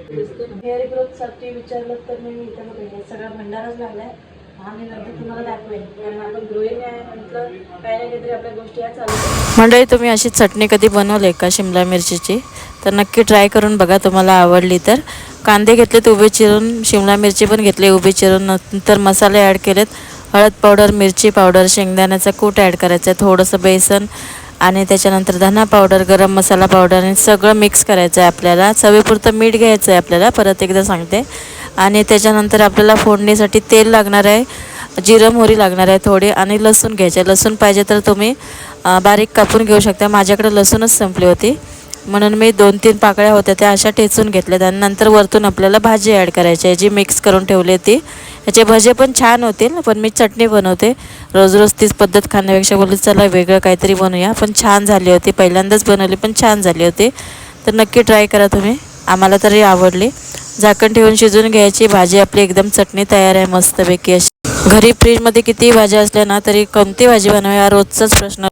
Hair ग्रोथसाठी विचारलं तर मी इथं बघा सगळा भंडाराच लागलाय आणि नंतर तुम्हाला दाखवेन, कारण आपण ग्रोईंग आहे म्हटलं काही ना काहीतरी आपल्या गोष्टी या चालू आहेत. मंडळी, तुम्ही अशी चटणी कधी बनवली का शिमला मिरचीची? तर नक्की ट्राय करून बघा, तुम्हाला आवडली तर. कांदे घेतलेत उभे चिरून, शिमला मिरची पण घेतली उभे चिरून, नंतर मसाले ॲड केलेत. हळद पावडर, मिरची पावडर, शेंगदाण्याचा कूट ॲड करायचा आहे, थोडंसं बेसन आणि त्याच्यानंतर धना पावडर, गरम मसाला पावडर आणि सगळं मिक्स करायचं आहे आपल्याला. चवीपुरतं मीठ घ्यायचं आहे आपल्याला, परत एकदा सांगते. आणि त्याच्यानंतर आपल्याला फोडणीसाठी तेल लागणार आहे, जिरं मोहरी लागणार आहे थोडी, आणि लसूण घ्यायचे. लसूण पाहिजे तर तुम्ही बारीक कापून घेऊ शकता. माझ्याकडे लसूणच संपली होती म्हणून मी 2-3 पाकळ्या होत्या त्या अशा ठेचून घेतल्यात. आणि नंतर वरतून आपल्याला भाजी ॲड करायची आहे जी मिक्स करून ठेवली ती. याचे भजे पण छान होतील, पण मी चटणी बनवते. रोज रोज तीच पद्धत खाण्यापेक्षा बोलली चला वेगळं काहीतरी बनवूया. पण छान झाली होती, पहिल्यांदाच बनवली पण छान झाली होती. तर नक्की ट्राय करा तुम्ही, आम्हाला तरी आवडली. झाकण ठेवून शिजवून घ्यायची. भाजी आपली एकदम चटणी तयार आहे मस्तपैकी अशी. घरी फ्रीजमध्ये कितीही भाज्या असल्या ना तरी कोणती भाजी बनवावी हा रोजचाच प्रश्न